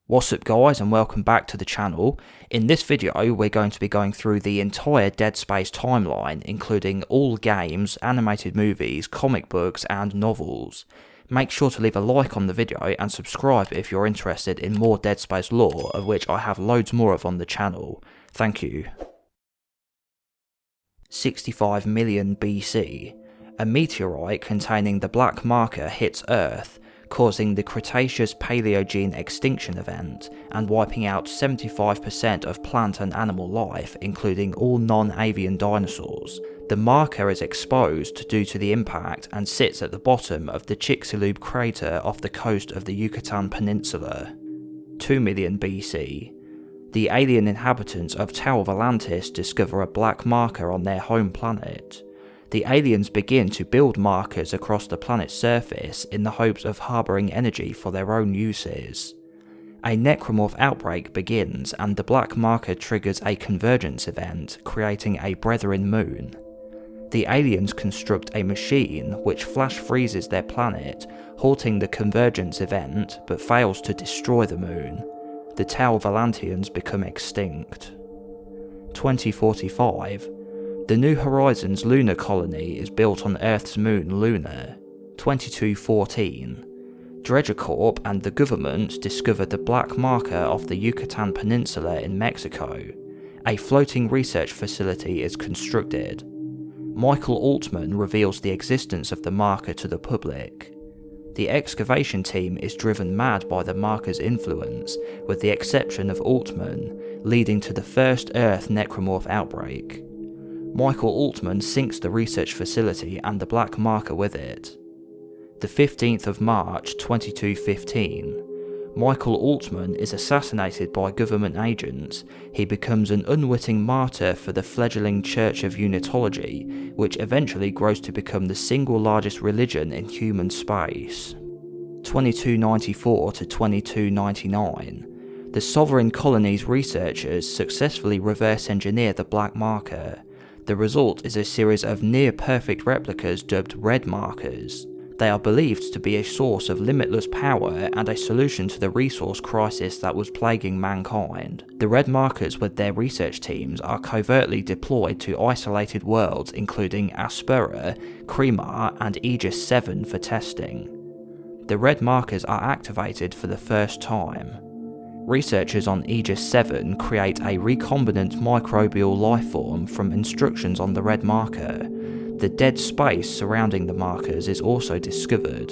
What's up guys, and welcome back to the channel. In this video we're going to be going through the entire Dead Space timeline, including all games, animated movies, comic books and novels. Make sure to leave a like on the video and subscribe if you're interested in more Dead Space lore, of which I have loads more of on the channel. Thank you. 65 million BC. A meteorite containing the black marker hits Earth, causing the Cretaceous Paleogene extinction event and wiping out 75% of plant and animal life, including all non-avian dinosaurs. The marker is exposed due to the impact and sits at the bottom of the Chixculub crater off the coast of the Yucatan Peninsula. 2 million BC. The alien inhabitants of Tau Volantis discover a black marker on their home planet. The aliens begin to build markers across the planet's surface in the hopes of harbouring energy for their own uses. A necromorph outbreak begins and the black marker triggers a convergence event, creating a brethren moon. The aliens construct a machine which flash freezes their planet, halting the convergence event but fails to destroy the moon. The Tau Volantians become extinct. 2045. The New Horizons lunar colony is built on Earth's moon Luna. 2214. Dredger Corp and the government discover the black marker off the Yucatan Peninsula in Mexico. A floating research facility is constructed. Michael Altman reveals the existence of the marker to the public. The excavation team is driven mad by the marker's influence, with the exception of Altman, leading to the first Earth necromorph outbreak. Michael Altman sinks the research facility and the black marker with it. The 15th of March 2215. Michael Altman is assassinated by government agents. He becomes an unwitting martyr for the fledgling Church of Unitology, which eventually grows to become the single largest religion in human space. 2294 to 2299. The Sovereign Colony's researchers successfully reverse engineer the black marker. The result is a series of near-perfect replicas dubbed red markers. They are believed to be a source of limitless power and a solution to the resource crisis that was plaguing mankind. The red markers with their research teams are covertly deployed to isolated worlds including Aspera, Cremar and Aegis 7 for testing. The red markers are activated for the first time. Researchers on Aegis 7 create a recombinant microbial lifeform from instructions on the red marker. The dead space surrounding the markers is also discovered.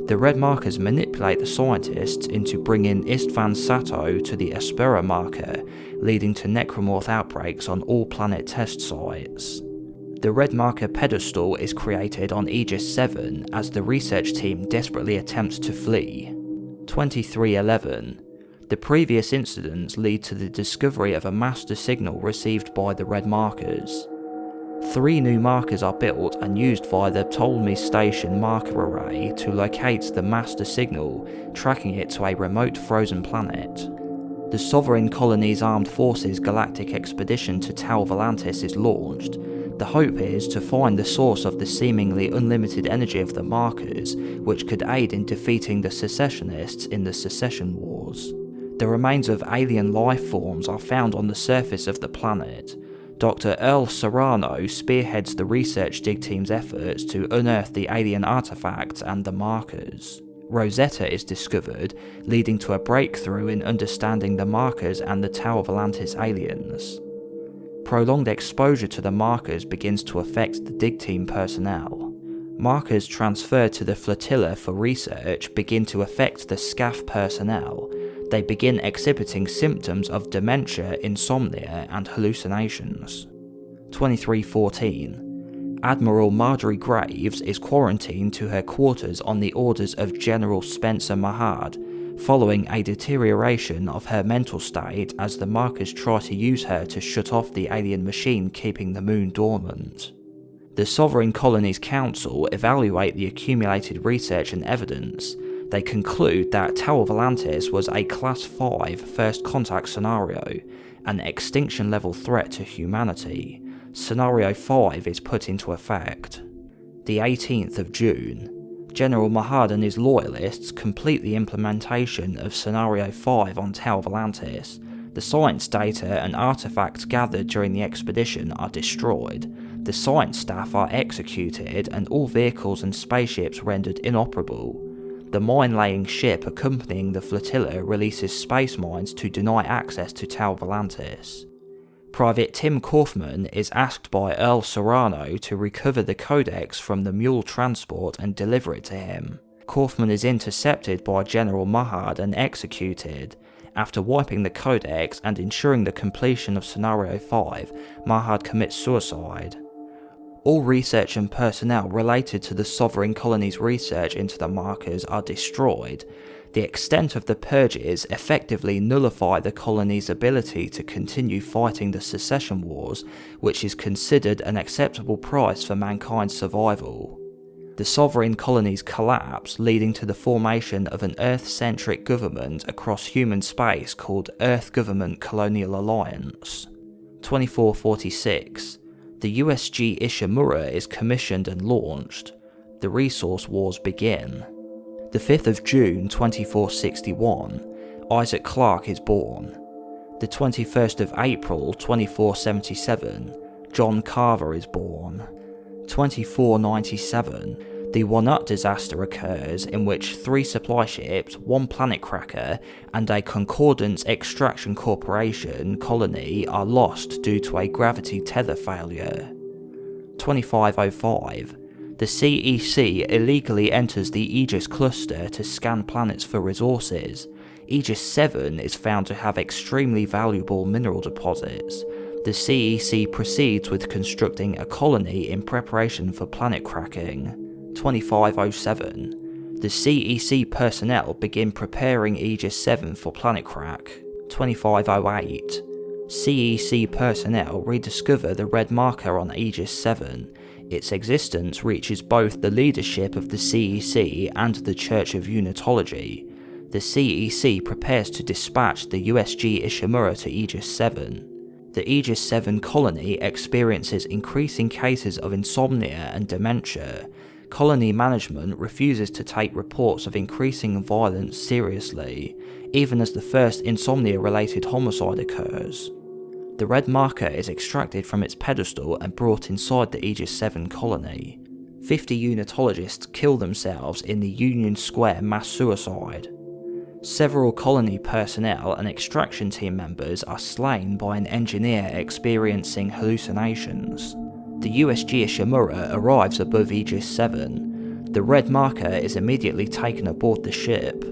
The red markers manipulate the scientists into bringing Istvan Sato to the Aspera marker, leading to necromorph outbreaks on all planet test sites. The red marker pedestal is created on Aegis 7 as the research team desperately attempts to flee. 2311. The previous incidents lead to the discovery of a master signal received by the red markers. 3 new markers are built and used via the Ptolemy Station marker array to locate the master signal, tracking it to a remote frozen planet. The Sovereign Colony's Armed Forces Galactic Expedition to Tau Volantis is launched. The hope is to find the source of the seemingly unlimited energy of the markers, which could aid in defeating the secessionists in the Secession Wars. The remains of alien life forms are found on the surface of the planet. Dr. Earl Serrano spearheads the research dig team's efforts to unearth the alien artifacts and the markers. Rosetta is discovered, leading to a breakthrough in understanding the markers and the Tau Volantis aliens. Prolonged exposure to the markers begins to affect the dig team personnel. Markers transferred to the flotilla for research begin to affect the SCAF personnel. They begin exhibiting symptoms of dementia, insomnia, and hallucinations. 2314. Admiral Marjorie Graves is quarantined to her quarters on the orders of General Spencer Mahad, following a deterioration of her mental state as the markers try to use her to shut off the alien machine keeping the moon dormant. The Sovereign Colony's Council evaluate the accumulated research and evidence. They conclude that Tau Volantis was a Class 5 first contact scenario, an extinction level threat to humanity. Scenario 5 is put into effect. The 18th of June. General Mahad and his loyalists complete the implementation of Scenario 5 on Tau Volantis. The science data and artifacts gathered during the expedition are destroyed. The science staff are executed and all vehicles and spaceships rendered inoperable. The mine-laying ship accompanying the flotilla releases space mines to deny access to Tau Volantis. Private Tim Kaufman is asked by Earl Serrano to recover the codex from the mule transport and deliver it to him. Kaufman is intercepted by General Mahad and executed. After wiping the codex and ensuring the completion of Scenario 5, Mahad commits suicide. All research and personnel related to the Sovereign Colony's research into the markers are destroyed. The extent of the purges effectively nullify the colony's ability to continue fighting the secession wars, which is considered an acceptable price for mankind's survival. The Sovereign Colony's collapse, leading to the formation of an Earth-centric government across human space called Earth Government Colonial Alliance. 2446. The USG Ishimura is commissioned and launched. The resource wars begin. The 5th of June 2461, Isaac Clarke is born. The 21st of April 2477, John Carver is born. 2497, the Wanut disaster occurs, in which 3 supply ships, 1 planet cracker, and a Concordance Extraction Corporation colony are lost due to a gravity tether failure. 2505, the CEC illegally enters the Aegis cluster to scan planets for resources. Aegis 7 is found to have extremely valuable mineral deposits. The CEC proceeds with constructing a colony in preparation for planet cracking. 2507. The CEC personnel begin preparing Aegis 7 for planet crack. 2508. CEC personnel rediscover the red marker on Aegis 7. Its existence reaches both the leadership of the CEC and the Church of Unitology. The CEC prepares to dispatch the USG Ishimura to Aegis 7. The Aegis 7 colony experiences increasing cases of insomnia and dementia. Colony management refuses to take reports of increasing violence seriously, even as the first insomnia-related homicide occurs. The red marker is extracted from its pedestal and brought inside the Aegis 7 colony. 50 Unitologists kill themselves in the Union Square mass suicide. Several colony personnel and extraction team members are slain by an engineer experiencing hallucinations. The USG Ishimura arrives above Aegis 7. The red marker is immediately taken aboard the ship.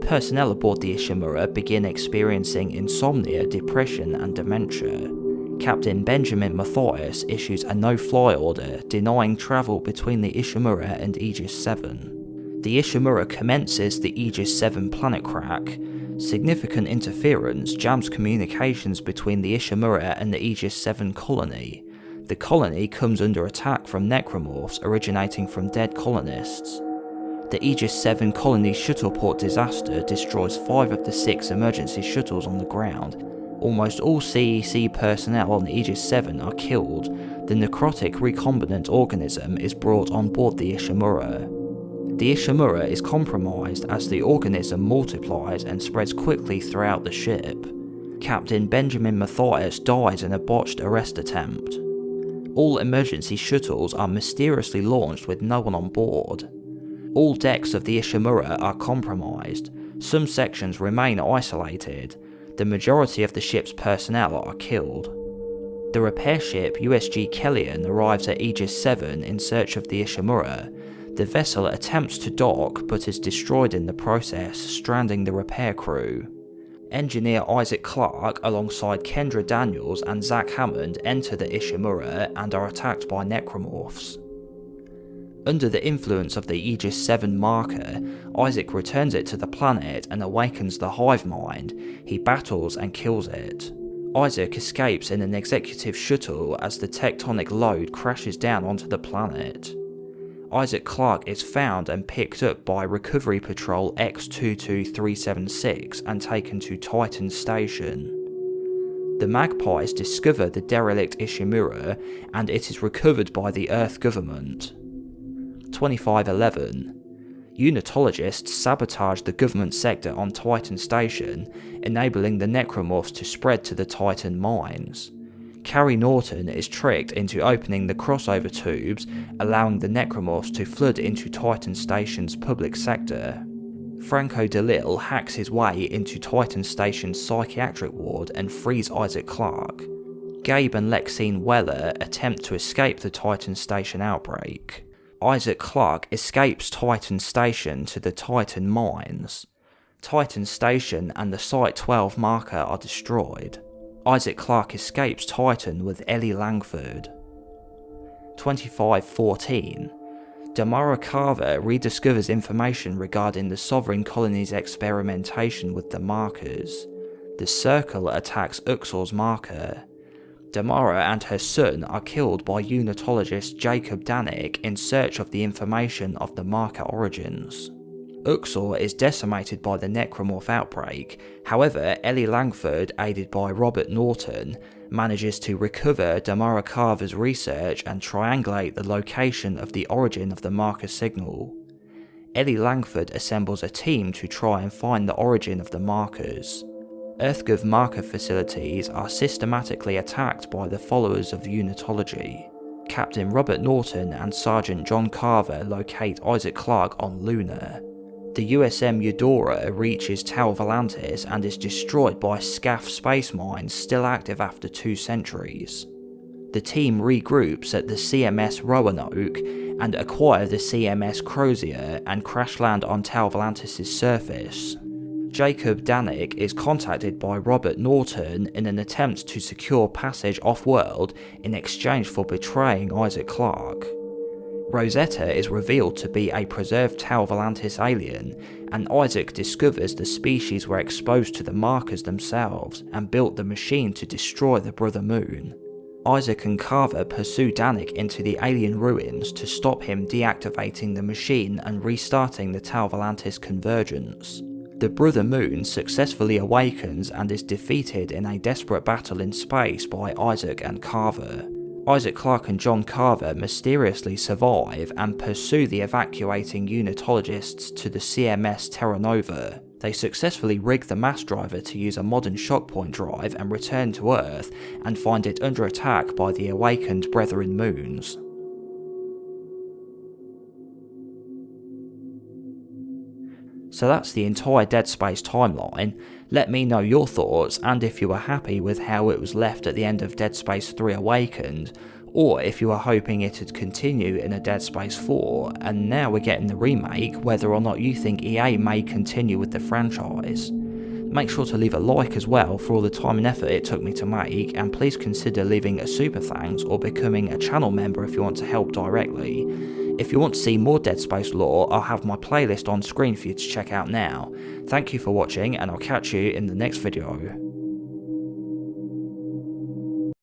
Personnel aboard the Ishimura begin experiencing insomnia, depression and dementia. Captain Benjamin Mathias issues a no-fly order denying travel between the Ishimura and Aegis 7. The Ishimura commences the Aegis 7 planet crack. Significant interference jams communications between the Ishimura and the Aegis 7 colony. The colony comes under attack from necromorphs originating from dead colonists. The Aegis 7 colony shuttleport disaster destroys 5 of the 6 emergency shuttles on the ground. Almost all CEC personnel on Aegis 7 are killed. The necrotic recombinant organism is brought on board the Ishimura. The Ishimura is compromised as the organism multiplies and spreads quickly throughout the ship. Captain Benjamin Mathias dies in a botched arrest attempt. All emergency shuttles are mysteriously launched with no one on board. All decks of the Ishimura are compromised. Some sections remain isolated. The majority of the ship's personnel are killed. The repair ship USG Kellyan arrives at Aegis 7 in search of the Ishimura. The vessel attempts to dock but is destroyed in the process, stranding the repair crew. Engineer Isaac Clarke alongside Kendra Daniels and Zach Hammond enter the Ishimura and are attacked by necromorphs. Under the influence of the Aegis 7 marker, Isaac returns it to the planet and awakens the hive mind. He battles and kills it. Isaac escapes in an executive shuttle as the tectonic load crashes down onto the planet. Isaac Clarke is found and picked up by Recovery Patrol X-22376 and taken to Titan Station. The Magpies discover the derelict Ishimura and it is recovered by the Earth government. 2511. Unitologists sabotaged the government sector on Titan Station, enabling the necromorphs to spread to the Titan mines. Carrie Norton is tricked into opening the crossover tubes, allowing the necromorphs to flood into Titan Station's public sector. Franco DeLille hacks his way into Titan Station's psychiatric ward and frees Isaac Clarke. Gabe and Lexine Weller attempt to escape the Titan Station outbreak. Isaac Clarke escapes Titan Station to the Titan mines. Titan Station and the Site-12 marker are destroyed. Isaac Clarke escapes Titan with Ellie Langford. 2514. Damara Carver rediscovers information regarding the Sovereign Colony's experimentation with the markers. The Circle attacks Uxor's marker. Damara and her son are killed by unitologist Jacob Danik in search of the information of the marker origins. Uxor is decimated by the necromorph outbreak. However, Ellie Langford, aided by Robert Norton, manages to recover Damara Carver's research and triangulate the location of the origin of the marker signal. Ellie Langford assembles a team to try and find the origin of the markers. EarthGov marker facilities are systematically attacked by the followers of Unitology. Captain Robert Norton and Sergeant John Carver locate Isaac Clarke on Luna. The USM Eudora reaches Tau Volantis and is destroyed by SCAF space mines still active after 2 centuries. The team regroups at the CMS Roanoke and acquire the CMS Crozier and crash land on Tau Volantis' surface. Jacob Danik is contacted by Robert Norton in an attempt to secure passage off-world in exchange for betraying Isaac Clarke. Rosetta is revealed to be a preserved Tau Volantis alien, and Isaac discovers the species were exposed to the markers themselves and built the machine to destroy the Brother Moon. Isaac and Carver pursue Danik into the alien ruins to stop him deactivating the machine and restarting the Tau Volantis convergence. The Brother Moon successfully awakens and is defeated in a desperate battle in space by Isaac and Carver. Isaac Clarke and John Carver mysteriously survive and pursue the evacuating unitologists to the CMS Terra Nova. They successfully rig the mass driver to use a modern shockpoint drive and return to Earth and find it under attack by the awakened Brethren moons. So that's the entire Dead Space timeline. Let me know your thoughts and if you were happy with how it was left at the end of Dead Space 3 Awakened, or if you were hoping it'd continue in a Dead Space 4, and now we're getting the remake, whether or not you think EA may continue with the franchise. Make sure to leave a like as well for all the time and effort it took me to make, and please consider leaving a super thanks or becoming a channel member if you want to help directly. If you want to see more Dead Space lore, I'll have my playlist on screen for you to check out now. Thank you for watching, and I'll catch you in the next video.